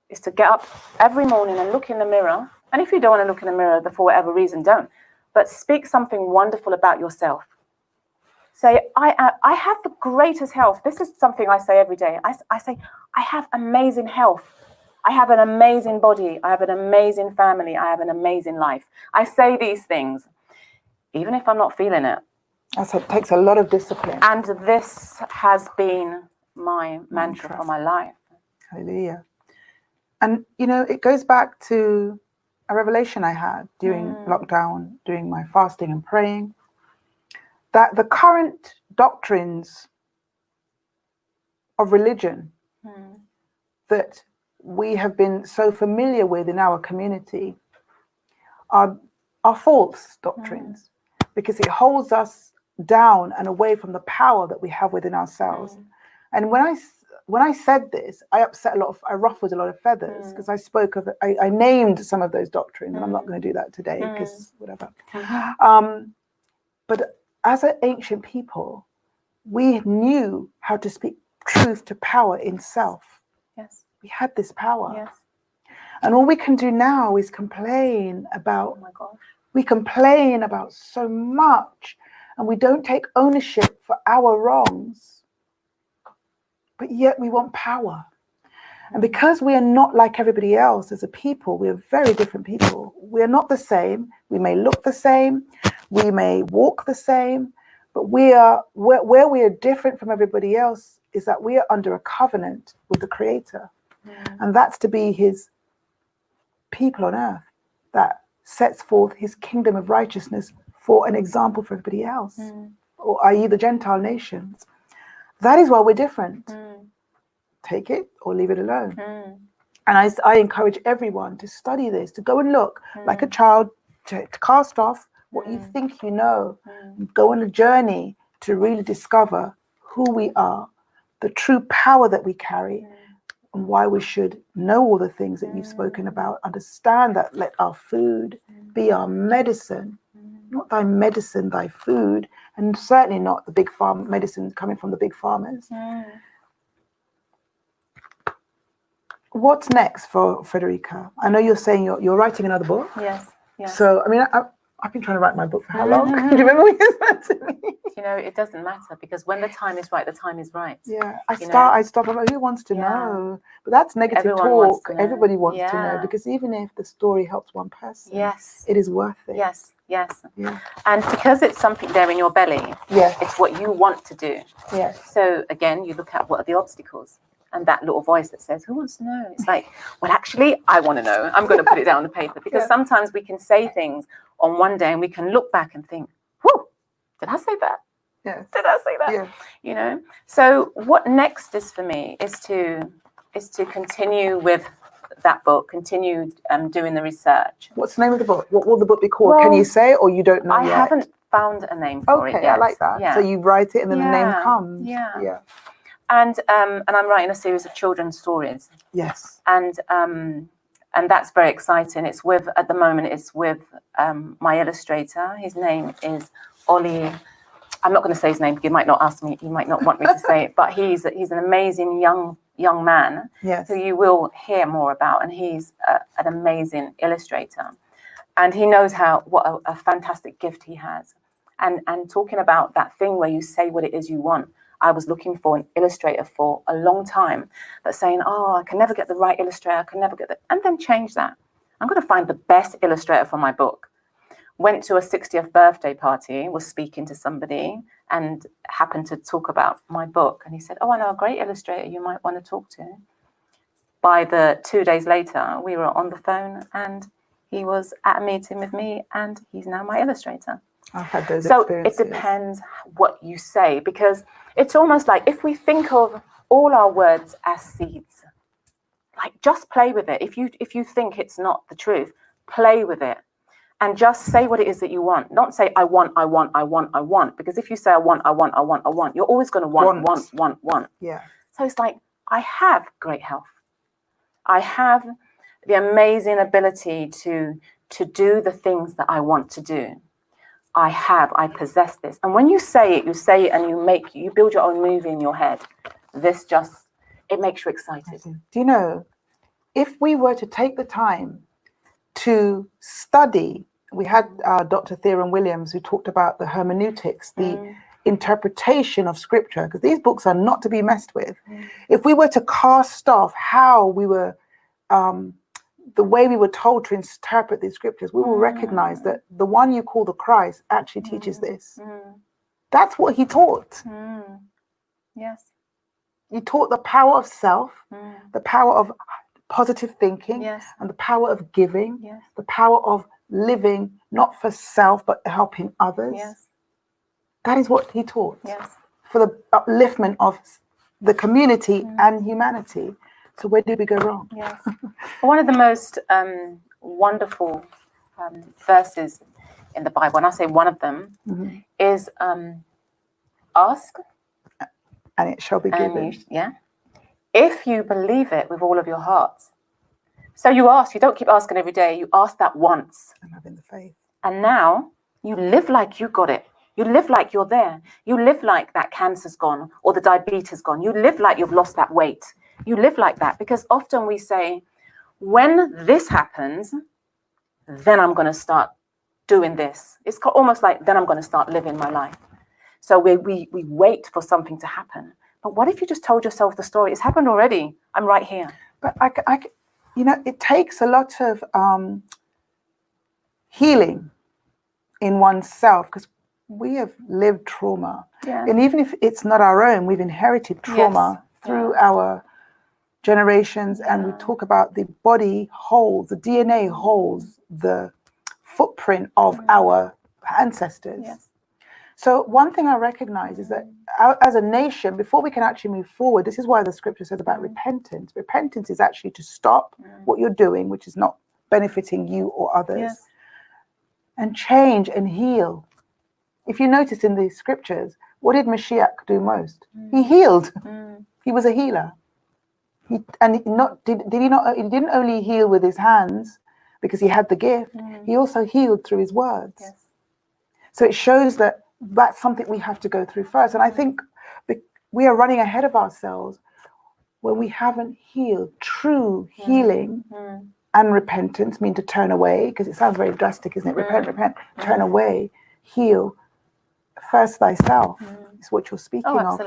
is to get up every morning and look in the mirror. And if you don't want to look in the mirror for whatever reason, don't. But speak something wonderful about yourself. Say, I have the greatest health. This is something I say every day. I say, I have amazing health. I have an amazing body. I have an amazing family. I have an amazing life. I say these things, even if I'm not feeling it.
It takes a lot of discipline.
And this has been my mantra for my life.
Hallelujah. And, you know, it goes back to a revelation I had during lockdown, during my fasting and praying, that the current doctrines of religion that we have been so familiar with in our community are false doctrines, because it holds us down and away from the power that we have within ourselves. And when I said this, I ruffled a lot of feathers, because I named some of those doctrines, and I'm not going to do that today because whatever. But as an ancient people, we knew how to speak truth to power in self.
Yes.
We had this power.
Yes.
And all we can do now is complain about,
oh my gosh.
We complain about so much, and we don't take ownership for our wrongs, but yet we want power. And because we are not like everybody else as a people, we are very different people. We are not the same. We may look the same. We may walk the same, but where we are different from everybody else is that we are under a covenant with the Creator. And that's to be his people on earth, that sets forth his kingdom of righteousness for an example for everybody else, or i.e. the Gentile nations. That is why we're different. Take it or leave it alone. And I encourage everyone to study this, to go and look like a child, to cast off what you think you know, go on a journey to really discover who we are, the true power that we carry, and why we should know all the things that you've spoken about. Understand that, let our food be our medicine, not thy medicine, thy food, and certainly not the big farm medicine coming from the big farmers. What's next for Frederica? I know you're saying you're writing another book.
Yes.
So, I mean, I've been trying to write my book for how long? Do you remember when you said to me?
You know, it doesn't matter, because when the time is right, the time is right.
Yeah, I stop. I'm like, who wants to know? But that's negative talk. Everybody wants to know, because even if the story helps one person, it is worth it.
Yes. Yeah. And because it's something there in your belly, it's what you want to do.
Yes.
So again, you look at what are the obstacles, and that little voice that says, who wants to know? It's like, well, actually, I want to know. I'm going to put it down on the paper, because sometimes we can say things on one day and we can look back and think, whoa, did I say that?
Yes.
Did I say that?
Yes.
You know? So what next is for me is to continue with that book, continue doing the research.
What's the name of the book? What will the book be called?
Well,
can you say, or you don't know yet?
I haven't found a name for it yet.
Okay, I like that. Yeah. So you write it and then the name comes.
Yeah. And I'm writing a series of children's stories.
Yes.
And that's very exciting. It's with, at the moment, it's with my illustrator. His name is Ollie. I'm not going to say his name. You might not ask me. You might not want me to say it. But he's an amazing young man who you will hear more about. And he's an amazing illustrator. And he knows what a fantastic gift he has. And talking about that thing where you say what it is you want. I was looking for an illustrator for a long time, but saying, oh, I can never get the right illustrator. I can never get and then change that. I'm going to find the best illustrator for my book. Went to a 60th birthday party, was speaking to somebody and happened to talk about my book. And he said, oh, I know a great illustrator you might want to talk to. By the 2 days later, we were on the phone and he was at a meeting with me and he's now my illustrator.
I've had those
experiences. So it depends what you say, because it's almost like if we think of all our words as seeds, like just play with it. If you think it's not the truth, play with it. and just say what it is that you want. Don't say, I want, I want, I want, I want. Because if you say, I want, I want, I want, I want, you're always going to want.
Yeah.
So it's like, I have great health. I have the amazing ability to do the things that I want to do. I possess this. And when you say it and you build your own movie in your head. It makes you excited.
Do you know, if we were to take the time to study, we had Dr. Theron Williams who talked about the hermeneutics, the interpretation of scripture, because these books are not to be messed with. If we were to cast off how we were, the way we were told to interpret these scriptures, we will recognize that the one you call the Christ actually teaches this. That's what he taught.
Yes.
He taught the power of self, the power of positive thinking, and the power of giving, the power of living not for self but helping others. That is what he taught for the upliftment of the community and humanity. So where did we go wrong?
Yes. One of the most wonderful verses in the Bible, and I say one of them, is ask
and it shall be given.
If you believe it with all of your heart. So you ask, you don't keep asking every day, you ask that once.
And having the faith.
And now you live like you got it. You live like you're there. You live like that cancer's gone or the diabetes gone. You live like you've lost that weight. You live like that, because often we say, when this happens, then I'm going to start doing this. It's almost like, then I'm going to start living my life. So we wait for something to happen. But what if you just told yourself the story? It's happened already. I'm right here.
But it takes a lot of healing in oneself, because we have lived trauma. And even if it's not our own, we've inherited trauma through our generations. And we talk about the body holds, the DNA holds the footprint of our ancestors. So one thing I recognize is that as a nation, before we can actually move forward, this is why the scripture says about repentance. Repentance is actually to stop what you're doing, which is not benefiting you or others, and change and heal. If you notice in the scriptures, what did Mashiach do most? He healed. He was a healer. He didn't only heal with his hands because he had the gift. He also healed through his words. So it shows that that's something we have to go through first. And I think we are running ahead of ourselves when we haven't healed. True healing and repentance mean to turn away, because it sounds very drastic, isn't it? Repent, turn away, heal. First thyself is what you're speaking of.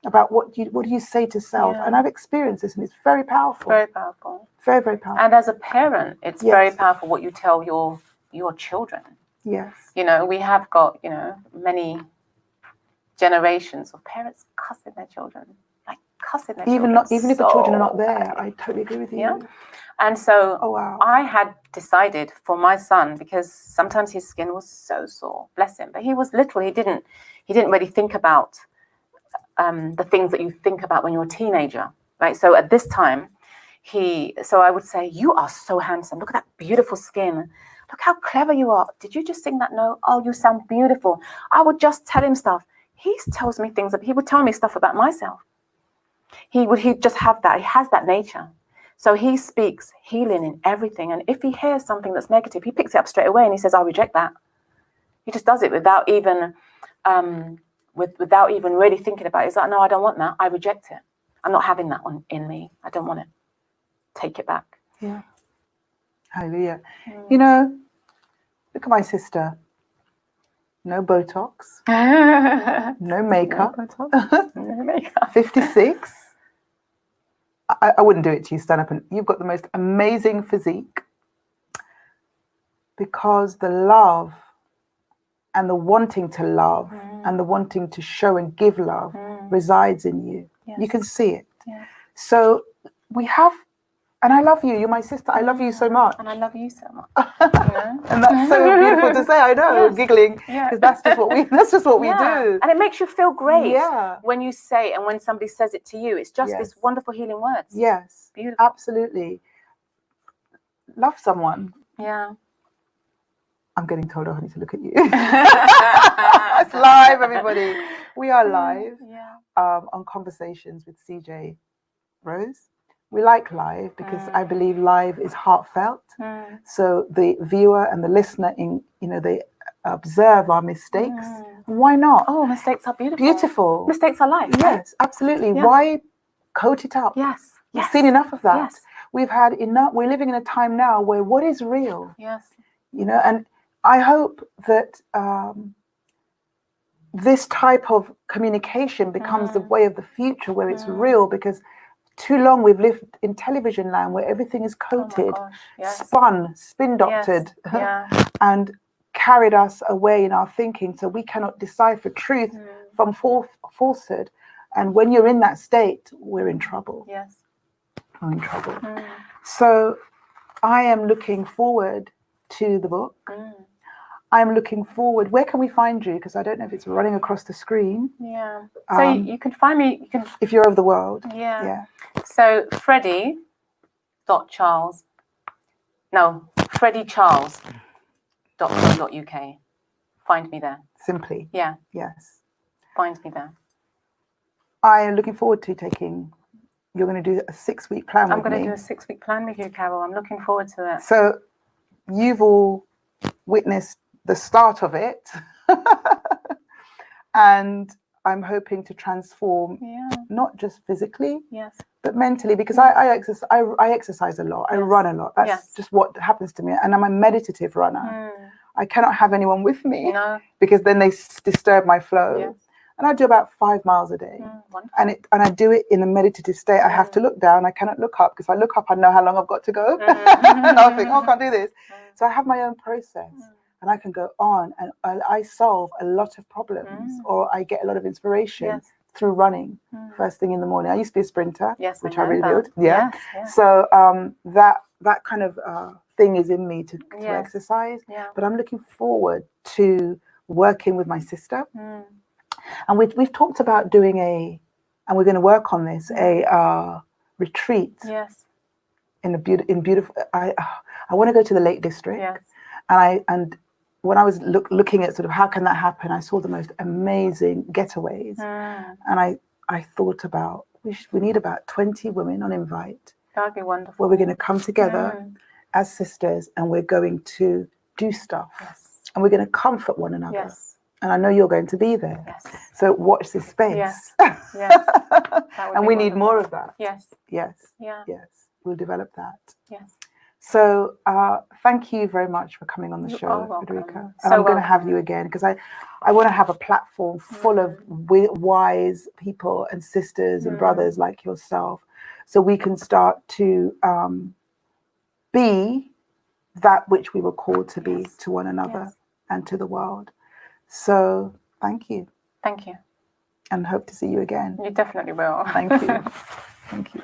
About what do you say to self. And I've experienced this, and it's very powerful.
Very powerful.
Very, very powerful.
And as a parent, it's very powerful what you tell your children. You know, we have got, many generations of parents cussing their children. Like cussing their children.
Even if the children are not there. I totally agree with you.
And so
wow.
I had decided for my son, because sometimes his skin was so sore, bless him. But he was little, he didn't really think about the things that you think about when you're a teenager, right? So at this time, so I would say, you are so handsome. Look at that beautiful skin. Look how clever you are. Did you just sing that note? Oh, you sound beautiful. I would just tell him stuff. He tells me things. He would tell me stuff about myself. He'd just have that. He has that nature. So he speaks healing in everything. And if he hears something that's negative, he picks it up straight away and he says, I reject that. He just does it without even really thinking about it. He's like, no, I don't want that. I reject it. I'm not having that one in me. I don't want it. Take it back.
Yeah. Hallelujah. You know, look at my sister. No Botox. No makeup.
No makeup.
56. I wouldn't do it to you, stand up, and you've got the most amazing physique, because the love and the wanting to love and the wanting to show and give love resides in you. You can see it. So we have, and I love you. You're my sister. I love you so much.
And I love you so much.
And that's so beautiful to say. I know, giggling, because that's just what we do.
And it makes you feel great when you say, and when somebody says it to you, it's just this wonderful healing words.
Yes,
beautiful.
Absolutely. Love someone. I'm getting told I need to look at you. It's live, everybody. We are live on Conversations with CJ Rose. We like live because I believe live is heartfelt. So the viewer and the listener, they observe our mistakes. Why not?
Oh, mistakes are beautiful.
Beautiful.
Mistakes are life.
Yes, absolutely.
Yeah.
Why coat it up?
Yes.
We've seen enough of that.
Yes.
We've had enough. We're living in a time now where what is real?
Yes.
And I hope that this type of communication becomes the way of the future, where it's real, because too long we've lived in television land where everything is coated, spin doctored, and carried us away in our thinking, so we cannot decipher truth from falsehood. And when you're in that state, we're in trouble.
Yes.
We're in trouble. So I am looking forward to the book. I'm looking forward. Where can we find you? Because I don't know if it's running across the screen.
Yeah. So you can find me. You can,
if you're over the world.
Yeah. So Freddie.Charles. No, FreddieCharles.co.uk. Find me there.
Simply.
Yeah.
Yes.
Find me there.
I am looking forward to taking. You're going to do a 6-week plan with me.
I'm going to do a 6-week plan with you, Carol. I'm looking forward to it.
So you've all witnessed the start of it. And I'm hoping to transform, not just physically, but mentally, because I exercise a lot. I run a lot. That's just what happens to me. And I'm a meditative runner. I cannot have anyone with me because then they disturb my flow. And I do about 5 miles a day. And I do it in a meditative state. I have to look down. I cannot look up, because if I look up, I know how long I've got to go. And I'll think, I can't do this. So I have my own process. And I can go on, and I solve a lot of problems, or I get a lot of inspiration through running first thing in the morning. I used to be a sprinter, which I really did. Yeah. So that kind of thing is in me to exercise. But I'm looking forward to working with my sister. And we've talked about doing and we're going to work on this, a retreat. In beautiful. I want to go to the Lake District. And when I was looking at sort of how can that happen, I saw the most amazing getaways, and I thought about we need about 20 women on invite.
That'd be wonderful.
Where we're going to come together as sisters, and we're going to do stuff, and we're going to comfort one another. And I know you're going to be there. So watch this space. And we need more of that. Yes. We'll develop that. So thank you very much for coming on the show, Frederica. And I'm going to have you again, because I want to have a platform full of wise people and sisters and brothers like yourself, so we can start to be that which we were called to be to one another and to the world. So thank you.
Thank you.
And hope to see you again.
You definitely will.
Thank you. Thank you.